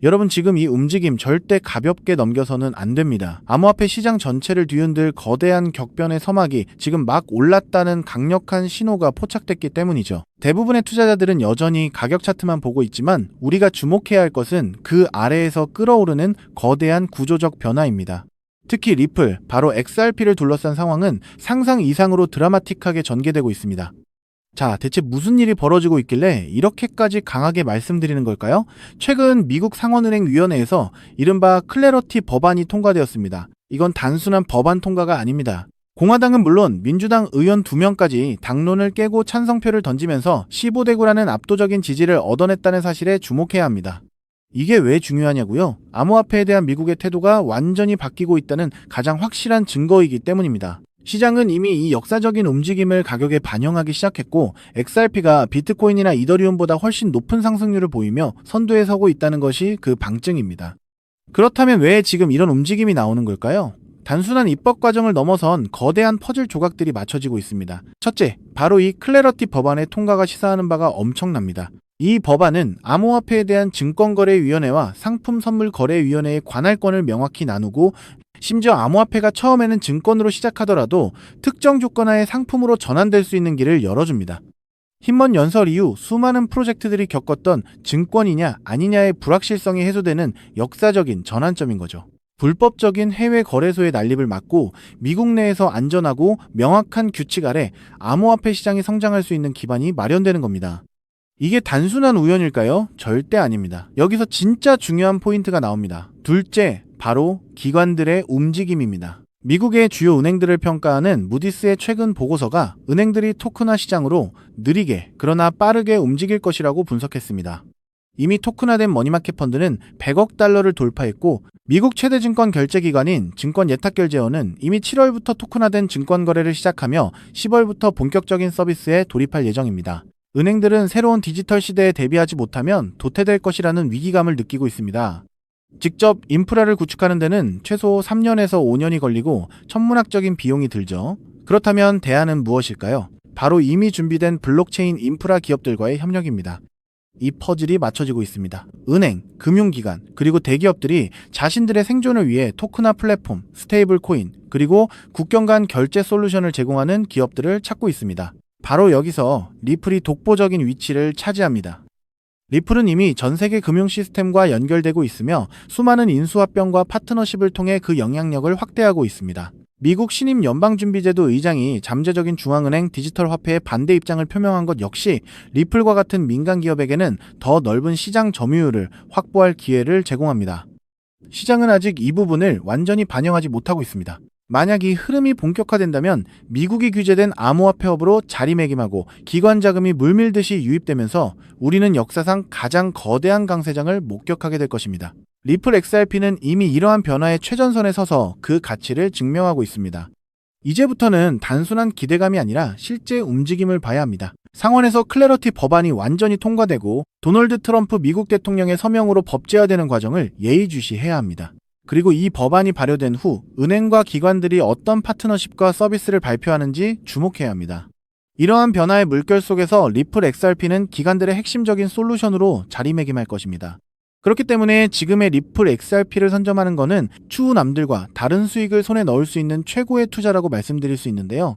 여러분, 지금 이 움직임 절대 가볍게 넘겨서는 안 됩니다. 암호화폐 시장 전체를 뒤흔들 거대한 격변의 서막이 지금 막 올랐다는 강력한 신호가 포착됐기 때문이죠. 대부분의 투자자들은 여전히 가격 차트만 보고 있지만 우리가 주목해야 할 것은 그 아래에서 끓어오르는 거대한 구조적 변화입니다. 특히 리플, 바로 XRP를 둘러싼 상황은 상상 이상으로 드라마틱하게 전개되고 있습니다. 자, 대체 무슨 일이 벌어지고 있길래 이렇게까지 강하게 말씀드리는 걸까요? 최근 미국 상원은행위원회에서 이른바 클래러티 법안이 통과되었습니다. 이건 단순한 법안 통과가 아닙니다. 공화당은 물론 민주당 의원 2명까지 당론을 깨고 찬성표를 던지면서 15대9라는 압도적인 지지를 얻어냈다는 사실에 주목해야 합니다. 이게 왜 중요하냐고요? 암호화폐에 대한 미국의 태도가 완전히 바뀌고 있다는 가장 확실한 증거이기 때문입니다. 시장은 이미 이 역사적인 움직임을 가격에 반영하기 시작했고, XRP가 비트코인이나 이더리움보다 훨씬 높은 상승률을 보이며 선두에 서고 있다는 것이 그 방증입니다. 그렇다면 왜 지금 이런 움직임이 나오는 걸까요? 단순한 입법 과정을 넘어선 거대한 퍼즐 조각들이 맞춰지고 있습니다. 첫째, 바로 이 클래러티 법안의 통과가 시사하는 바가 엄청납니다. 이 법안은 암호화폐에 대한 증권거래위원회와 상품선물거래위원회의 관할권을 명확히 나누고, 심지어 암호화폐가 처음에는 증권으로 시작하더라도 특정 조건하에 상품으로 전환될 수 있는 길을 열어줍니다. 힘먼 연설 이후 수많은 프로젝트들이 겪었던 증권이냐 아니냐의 불확실성이 해소되는 역사적인 전환점인 거죠. 불법적인 해외 거래소의 난립을 막고 미국 내에서 안전하고 명확한 규칙 아래 암호화폐 시장이 성장할 수 있는 기반이 마련되는 겁니다. 이게 단순한 우연일까요? 절대 아닙니다. 여기서 진짜 중요한 포인트가 나옵니다. 둘째, 바로 기관들의 움직임입니다. 미국의 주요 은행들을 평가하는 무디스의 최근 보고서가 은행들이 토큰화 시장으로 느리게 그러나 빠르게 움직일 것이라고 분석했습니다. 이미 토큰화된 머니마켓 펀드는 100억 달러를 돌파했고, 미국 최대 증권 결제기관인 증권예탁결제원은 이미 7월부터 토큰화된 증권 거래를 시작하며 10월부터 본격적인 서비스에 돌입할 예정입니다. 은행들은 새로운 디지털 시대에 대비하지 못하면 도태될 것이라는 위기감을 느끼고 있습니다. 직접 인프라를 구축하는 데는 최소 3년에서 5년이 걸리고 천문학적인 비용이 들죠. 그렇다면 대안은 무엇일까요? 바로 이미 준비된 블록체인 인프라 기업들과의 협력입니다. 이 퍼즐이 맞춰지고 있습니다. 은행, 금융기관, 그리고 대기업들이 자신들의 생존을 위해 토큰화 플랫폼, 스테이블 코인, 그리고 국경 간 결제 솔루션을 제공하는 기업들을 찾고 있습니다. 바로 여기서 리플이 독보적인 위치를 차지합니다. 리플은 이미 전 세계 금융 시스템과 연결되고 있으며 수많은 인수합병과 파트너십을 통해 그 영향력을 확대하고 있습니다. 미국 신임 연방준비제도 의장이 잠재적인 중앙은행 디지털 화폐의 반대 입장을 표명한 것 역시 리플과 같은 민간 기업에게는 더 넓은 시장 점유율을 확보할 기회를 제공합니다. 시장은 아직 이 부분을 완전히 반영하지 못하고 있습니다. 만약 이 흐름이 본격화된다면 미국이 규제된 암호화폐업으로 자리매김하고 기관 자금이 물밀듯이 유입되면서 우리는 역사상 가장 거대한 강세장을 목격하게 될 것입니다. 리플 XRP는 이미 이러한 변화의 최전선에 서서 그 가치를 증명하고 있습니다. 이제부터는 단순한 기대감이 아니라 실제 움직임을 봐야 합니다. 상원에서 클래러티 법안이 완전히 통과되고 도널드 트럼프 미국 대통령의 서명으로 법제화되는 과정을 예의주시해야 합니다. 그리고 이 법안이 발효된 후 은행과 기관들이 어떤 파트너십과 서비스를 발표하는지 주목해야 합니다. 이러한 변화의 물결 속에서 리플 XRP는 기관들의 핵심적인 솔루션으로 자리매김할 것입니다. 그렇기 때문에 지금의 리플 XRP를 선점하는 것은 추후 남들과 다른 수익을 손에 넣을 수 있는 최고의 투자라고 말씀드릴 수 있는데요.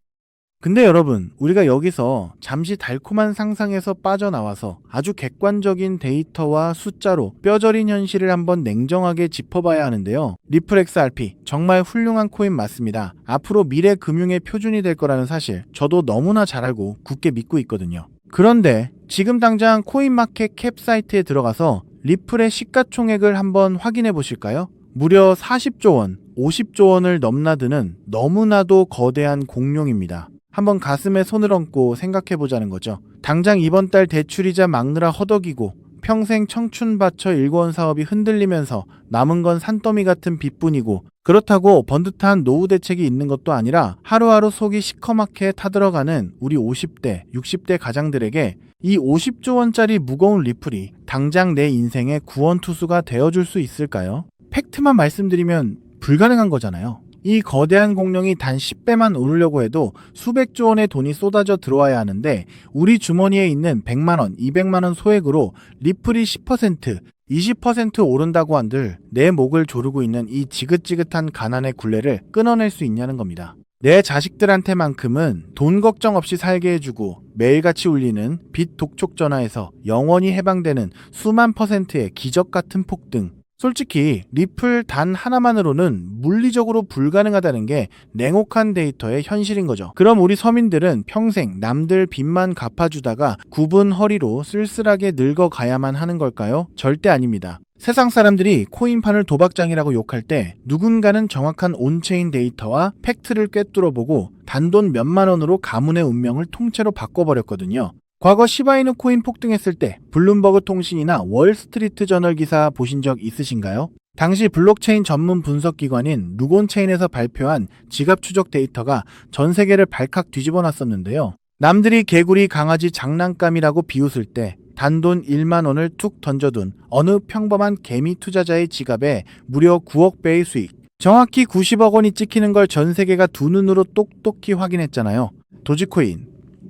근데 여러분, 우리가 여기서 잠시 달콤한 상상에서 빠져나와서 아주 객관적인 데이터와 숫자로 뼈저린 현실을 한번 냉정하게 짚어봐야 하는데요. 리플 XRP 정말 훌륭한 코인 맞습니다. 앞으로 미래 금융의 표준이 될 거라는 사실 저도 너무나 잘 알고 굳게 믿고 있거든요. 그런데 지금 당장 코인마켓 캡 사이트에 들어가서 리플의 시가총액을 한번 확인해 보실까요? 무려 40조 원, 50조 원을 넘나드는 너무나도 거대한 공룡입니다. 한번 가슴에 손을 얹고 생각해보자는 거죠. 당장 이번 달 대출이자 막느라 허덕이고 평생 청춘 바쳐 일궈온 사업이 흔들리면서 남은 건 산더미 같은 빚뿐이고, 그렇다고 번듯한 노후 대책이 있는 것도 아니라 하루하루 속이 시커멓게 타들어가는 우리 50대, 60대 가장들에게 이 50조 원짜리 무거운 리플이 당장 내 인생의 구원투수가 되어줄 수 있을까요? 팩트만 말씀드리면 불가능한 거잖아요. 이 거대한 공룡이 단 10배만 오르려고 해도 수백조 원의 돈이 쏟아져 들어와야 하는데 우리 주머니에 있는 100만원, 200만원 소액으로 리플이 10%, 20% 오른다고 한들 내 목을 조르고 있는 이 지긋지긋한 가난의 굴레를 끊어낼 수 있냐는 겁니다. 내 자식들한테만큼은 돈 걱정 없이 살게 해주고 매일같이 울리는 빚 독촉 전화에서 영원히 해방되는 수만 %의 기적 같은 폭등. 솔직히 리플 단 하나만으로는 물리적으로 불가능하다는 게 냉혹한 데이터의 현실인 거죠. 그럼 우리 서민들은 평생 남들 빚만 갚아주다가 굽은 허리로 쓸쓸하게 늙어가야만 하는 걸까요? 절대 아닙니다. 세상 사람들이 코인판을 도박장이라고 욕할 때 누군가는 정확한 온체인 데이터와 팩트를 꿰뚫어보고 단돈 몇만 원으로 가문의 운명을 통째로 바꿔버렸거든요. 과거 시바이누 코인 폭등했을 때 블룸버그 통신이나 월스트리트 저널 기사 보신 적 있으신가요? 당시 블록체인 전문 분석 기관인 루곤체인에서 발표한 지갑 추적 데이터가 전 세계를 발칵 뒤집어 놨었는데요. 남들이 개구리 강아지 장난감이라고 비웃을 때 단돈 1만 원을 툭 던져둔 어느 평범한 개미 투자자의 지갑에 무려 9억 배의 수익, 정확히 90억 원이 찍히는 걸 전 세계가 두 눈으로 똑똑히 확인했잖아요. 도지코인,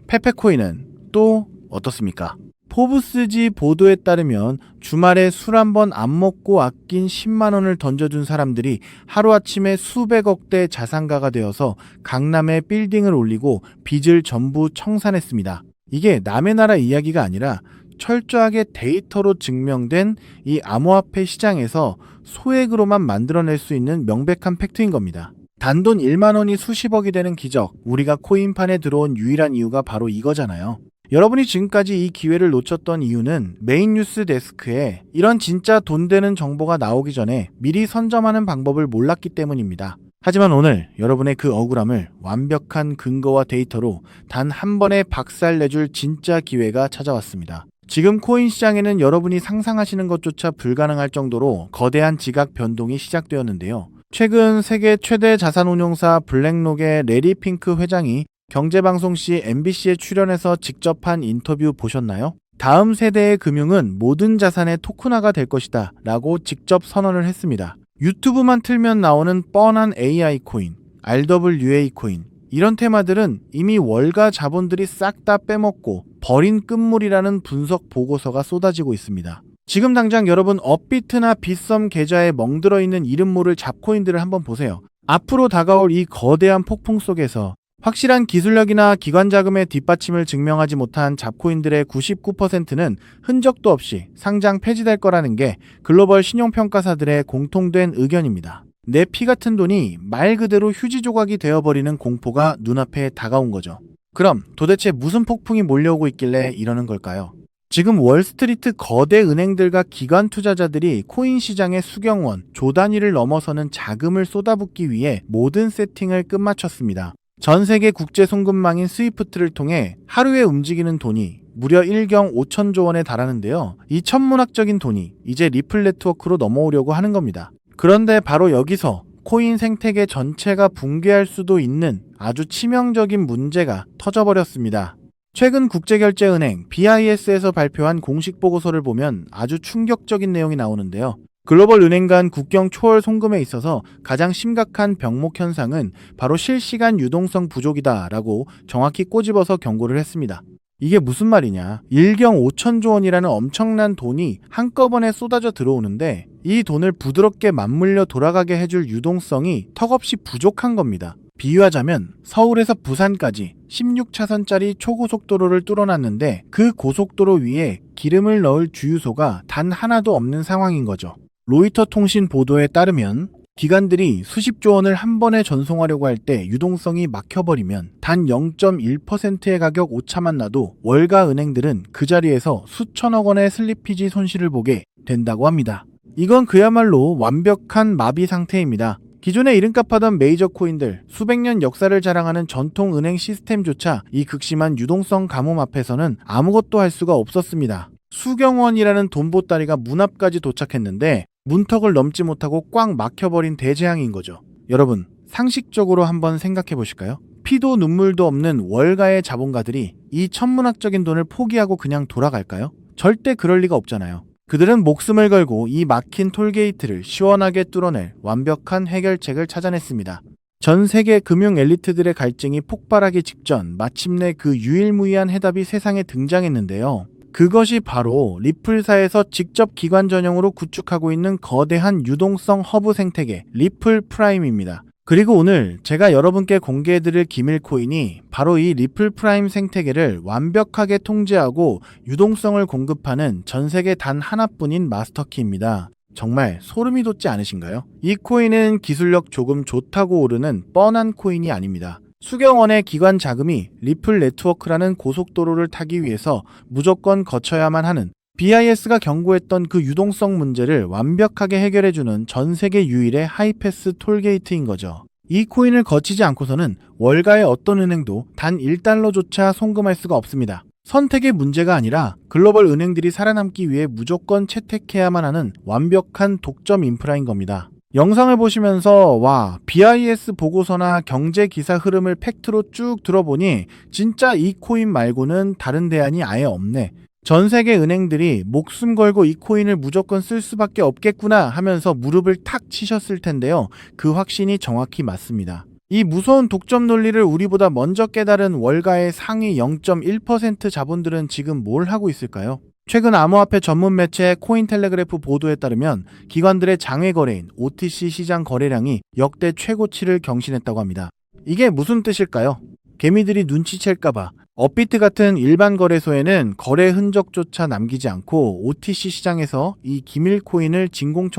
페페코인은 또 어떻습니까? 포브스지 보도에 따르면 주말에 술 한 번 안 먹고 아낀 10만 원을 던져준 사람들이 하루아침에 수백억 대 자산가가 되어서 강남에 빌딩을 올리고 빚을 전부 청산했습니다. 이게 남의 나라 이야기가 아니라 철저하게 데이터로 증명된 이 암호화폐 시장에서 소액으로만 만들어낼 수 있는 명백한 팩트인 겁니다. 단돈 1만 원이 수십억이 되는 기적, 우리가 코인판에 들어온 유일한 이유가 바로 이거잖아요. 여러분이 지금까지 이 기회를 놓쳤던 이유는 메인 뉴스 데스크에 이런 진짜 돈 되는 정보가 나오기 전에 미리 선점하는 방법을 몰랐기 때문입니다. 하지만 오늘 여러분의 그 억울함을 완벽한 근거와 데이터로 단 한 번에 박살내줄 진짜 기회가 찾아왔습니다. 지금 코인 시장에는 여러분이 상상하시는 것조차 불가능할 정도로 거대한 지각 변동이 시작되었는데요. 최근 세계 최대 자산운용사 블랙록의 레리 핑크 회장이 경제방송 시 MBC에 출연해서 직접 한 인터뷰 보셨나요? 다음 세대의 금융은 모든 자산의 토큰화가 될 것이다 라고 직접 선언을 했습니다. 유튜브만 틀면 나오는 뻔한 AI 코인, RWA 코인, 이런 테마들은 이미 월가 자본들이 싹 다 빼먹고 버린 끝물이라는 분석 보고서가 쏟아지고 있습니다. 지금 당장 여러분 업비트나 빗썸 계좌에 멍들어 있는 이름 모를 잡코인들을 한번 보세요. 앞으로 다가올 이 거대한 폭풍 속에서 확실한 기술력이나 기관 자금의 뒷받침을 증명하지 못한 잡코인들의 99%는 흔적도 없이 상장 폐지될 거라는 게 글로벌 신용평가사들의 공통된 의견입니다. 내 피 같은 돈이 말 그대로 휴지 조각이 되어버리는 공포가 눈앞에 다가온 거죠. 그럼 도대체 무슨 폭풍이 몰려오고 있길래 이러는 걸까요? 지금 월스트리트 거대 은행들과 기관 투자자들이 코인 시장의 수경원, 조 단위를 넘어서는 자금을 쏟아붓기 위해 모든 세팅을 끝마쳤습니다. 전 세계 국제 송금망인 스위프트를 통해 하루에 움직이는 돈이 무려 1경 5천조 원에 달하는데요. 이 천문학적인 돈이 이제 리플 네트워크로 넘어오려고 하는 겁니다. 그런데 바로 여기서 코인 생태계 전체가 붕괴할 수도 있는 아주 치명적인 문제가 터져버렸습니다. 최근 국제결제은행 BIS에서 발표한 공식 보고서를 보면 아주 충격적인 내용이 나오는데요. 글로벌 은행 간 국경 초월 송금에 있어서 가장 심각한 병목 현상은 바로 실시간 유동성 부족이다라고 정확히 꼬집어서 경고를 했습니다. 이게 무슨 말이냐? 1경 5천조 원이라는 엄청난 돈이 한꺼번에 쏟아져 들어오는데 이 돈을 부드럽게 맞물려 돌아가게 해줄 유동성이 턱없이 부족한 겁니다. 비유하자면 서울에서 부산까지 16차선짜리 초고속도로를 뚫어놨는데 그 고속도로 위에 기름을 넣을 주유소가 단 하나도 없는 상황인 거죠. 로이터 통신 보도에 따르면 기관들이 수십조 원을 한 번에 전송하려고 할 때 유동성이 막혀버리면 단 0.1%의 가격 오차만 나도 월가 은행들은 그 자리에서 수천억 원의 슬리피지 손실을 보게 된다고 합니다. 이건 그야말로 완벽한 마비 상태입니다. 기존에 이름값 하던 메이저 코인들, 수백 년 역사를 자랑하는 전통 은행 시스템조차 이 극심한 유동성 가뭄 앞에서는 아무것도 할 수가 없었습니다. 수경원이라는 돈보따리가 문 앞까지 도착했는데 문턱을 넘지 못하고 꽉 막혀버린 대재앙인 거죠. 여러분, 상식적으로 한번 생각해 보실까요? 피도 눈물도 없는 월가의 자본가들이 이 천문학적인 돈을 포기하고 그냥 돌아갈까요? 절대 그럴 리가 없잖아요. 그들은 목숨을 걸고 이 막힌 톨게이트를 시원하게 뚫어낼 완벽한 해결책을 찾아냈습니다. 전 세계 금융 엘리트들의 갈증이 폭발하기 직전 마침내 그 유일무이한 해답이 세상에 등장했는데요. 그것이 바로 리플사에서 직접 기관 전용으로 구축하고 있는 거대한 유동성 허브 생태계 리플 프라임입니다. 그리고 오늘 제가 여러분께 공개해드릴 기밀 코인이 바로 이 리플 프라임 생태계를 완벽하게 통제하고 유동성을 공급하는 전 세계 단 하나뿐인 마스터키입니다. 정말 소름이 돋지 않으신가요? 이 코인은 기술력 조금 좋다고 오르는 뻔한 코인이 아닙니다. 수억 원의 기관 자금이 리플 네트워크라는 고속도로를 타기 위해서 무조건 거쳐야만 하는 BIS가 경고했던 그 유동성 문제를 완벽하게 해결해주는 전 세계 유일의 하이패스 톨게이트인 거죠. 이 코인을 거치지 않고서는 월가의 어떤 은행도 단 1달러조차 송금할 수가 없습니다. 선택의 문제가 아니라 글로벌 은행들이 살아남기 위해 무조건 채택해야만 하는 완벽한 독점 인프라인 겁니다. 영상을 보시면서 와, BIS 보고서나 경제 기사 흐름을 팩트로 쭉 들어보니 진짜 이 코인 말고는 다른 대안이 아예 없네. 전 세계 은행들이 목숨 걸고 이 코인을 무조건 쓸 수밖에 없겠구나 하면서 무릎을 탁 치셨을 텐데요. 그 확신이 정확히 맞습니다. 이 무서운 독점 논리를 우리보다 먼저 깨달은 월가의 상위 0.1% 자본들은 지금 뭘 하고 있을까요? 최근 암호화폐 전문 매체 코인텔레그래프 보도에 따르면 기관들의 장외 거래인 OTC 시장 거래량이 역대 최고치를 경신했다고 합니다. 이게 무슨 뜻일까요? 개미들이 눈치챌까봐 업비트 같은 일반 거래소에는 거래 흔적조차 남기지 않고 OTC 시장에서 이 기밀 코인을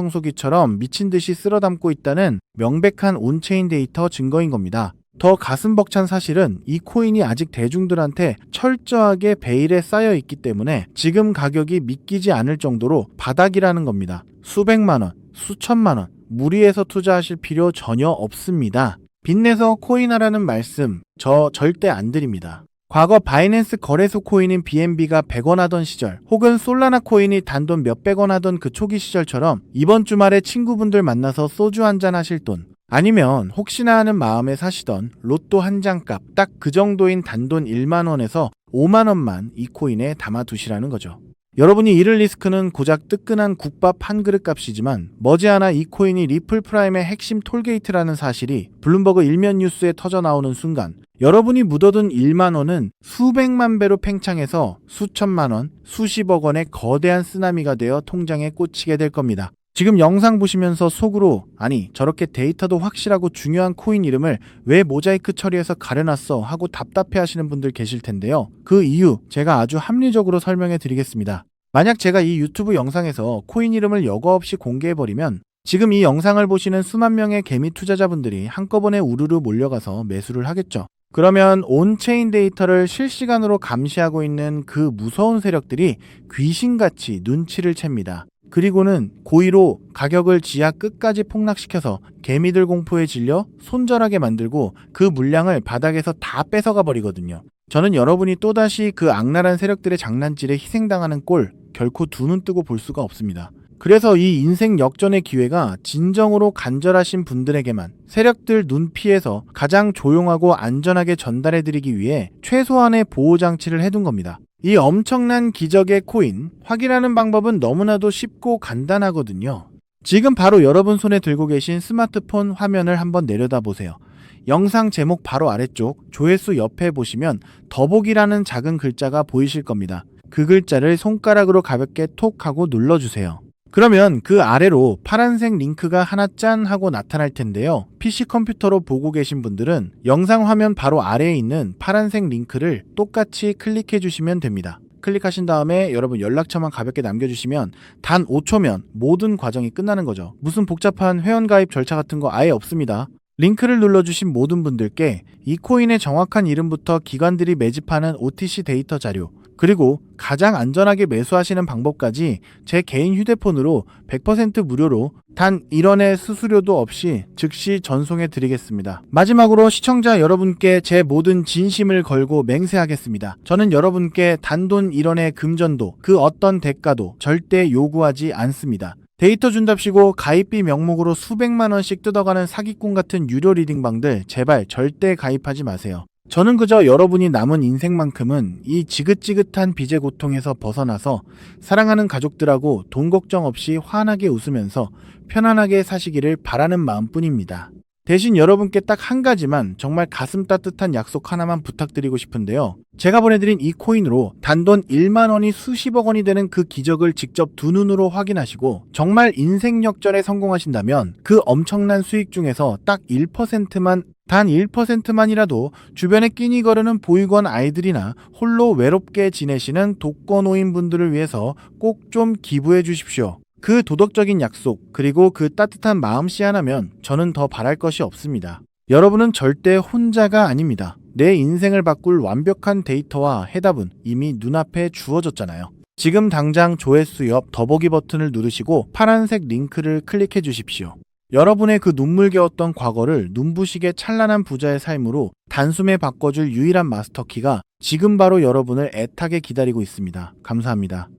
진공청소기처럼 미친 듯이 쓸어 담고 있다는 명백한 온체인 데이터 증거인 겁니다. 더 가슴 벅찬 사실은 이 코인이 아직 대중들한테 철저하게 베일에 쌓여 있기 때문에 지금 가격이 믿기지 않을 정도로 바닥이라는 겁니다. 수백만 원, 수천만 원, 무리해서 투자하실 필요 전혀 없습니다. 빚내서 코인하라는 말씀 저 절대 안 드립니다. 과거 바이낸스 거래소 코인인 BNB가 100원 하던 시절 혹은 솔라나 코인이 단돈 몇백 원 하던 그 초기 시절처럼 이번 주말에 친구분들 만나서 소주 한잔 하실 돈 아니면 혹시나 하는 마음에 사시던 로또 한 장 값 딱 그 정도인 단돈 1만 원에서 5만 원만 이 코인에 담아두시라는 거죠. 여러분이 잃을 리스크는 고작 뜨끈한 국밥 한 그릇 값이지만 머지않아 이 코인이 리플 프라임의 핵심 톨게이트라는 사실이 블룸버그 일면 뉴스에 터져 나오는 순간 여러분이 묻어둔 1만 원은 수백만 배로 팽창해서 수천만 원, 수십억 원의 거대한 쓰나미가 되어 통장에 꽂히게 될 겁니다. 지금 영상 보시면서 속으로 아니 저렇게 데이터도 확실하고 중요한 코인 이름을 왜 모자이크 처리해서 가려놨어 하고 답답해 하시는 분들 계실 텐데요. 그 이유 제가 아주 합리적으로 설명해 드리겠습니다. 만약 제가 이 유튜브 영상에서 코인 이름을 여과 없이 공개해버리면 지금 이 영상을 보시는 수만 명의 개미 투자자분들이 한꺼번에 우르르 몰려가서 매수를 하겠죠. 그러면 온체인 데이터를 실시간으로 감시하고 있는 그 무서운 세력들이 귀신같이 눈치를 챕니다. 그리고는 고의로 가격을 지하 끝까지 폭락시켜서 개미들 공포에 질려 손절하게 만들고 그 물량을 바닥에서 다 뺏어가 버리거든요. 저는 여러분이 또다시 그 악랄한 세력들의 장난질에 희생당하는 꼴 결코 두 눈 뜨고 볼 수가 없습니다. 그래서 이 인생 역전의 기회가 진정으로 간절하신 분들에게만 세력들 눈 피해서 가장 조용하고 안전하게 전달해드리기 위해 최소한의 보호장치를 해둔 겁니다. 이 엄청난 기적의 코인 확인하는 방법은 너무나도 쉽고 간단하거든요. 지금 바로 여러분 손에 들고 계신 스마트폰 화면을 한번 내려다보세요. 영상 제목 바로 아래쪽 조회수 옆에 보시면 더보기라는 작은 글자가 보이실 겁니다. 그 글자를 손가락으로 가볍게 톡 하고 눌러주세요. 그러면 그 아래로 파란색 링크가 하나 짠 하고 나타날 텐데요. PC 컴퓨터로 보고 계신 분들은 영상 화면 바로 아래에 있는 파란색 링크를 똑같이 클릭해 주시면 됩니다. 클릭하신 다음에 여러분 연락처만 가볍게 남겨주시면 단 5초면 모든 과정이 끝나는 거죠. 무슨 복잡한 회원가입 절차 같은 거 아예 없습니다. 링크를 눌러주신 모든 분들께 이 코인의 정확한 이름부터 기관들이 매집하는 OTC 데이터 자료 그리고 가장 안전하게 매수하시는 방법까지 제 개인 휴대폰으로 100% 무료로 단 1원의 수수료도 없이 즉시 전송해 드리겠습니다. 마지막으로 시청자 여러분께 제 모든 진심을 걸고 맹세하겠습니다. 저는 여러분께 단돈 1원의 금전도 그 어떤 대가도 절대 요구하지 않습니다. 데이터 준답시고 가입비 명목으로 수백만 원씩 뜯어가는 사기꾼 같은 유료 리딩방들 제발 절대 가입하지 마세요. 저는 그저 여러분이 남은 인생만큼은 이 지긋지긋한 빚의 고통에서 벗어나서 사랑하는 가족들하고 돈 걱정 없이 환하게 웃으면서 편안하게 사시기를 바라는 마음뿐입니다. 대신 여러분께 딱 한 가지만 정말 가슴 따뜻한 약속 하나만 부탁드리고 싶은데요. 제가 보내드린 이 코인으로 단돈 1만 원이 수십억 원이 되는 그 기적을 직접 두 눈으로 확인하시고 정말 인생 역전에 성공하신다면 그 엄청난 수익 중에서 딱 1%만 단 1%만이라도 주변에 끼니 거르는 보육원 아이들이나 홀로 외롭게 지내시는 독거노인 분들을 위해서 꼭 좀 기부해 주십시오. 그 도덕적인 약속, 그리고 그 따뜻한 마음씨 하나면 저는 더 바랄 것이 없습니다. 여러분은 절대 혼자가 아닙니다. 내 인생을 바꿀 완벽한 데이터와 해답은 이미 눈앞에 주어졌잖아요. 지금 당장 조회수 옆 더보기 버튼을 누르시고 파란색 링크를 클릭해 주십시오. 여러분의 그 눈물겨웠던 과거를 눈부시게 찬란한 부자의 삶으로 단숨에 바꿔줄 유일한 마스터키가 지금 바로 여러분을 애타게 기다리고 있습니다. 감사합니다.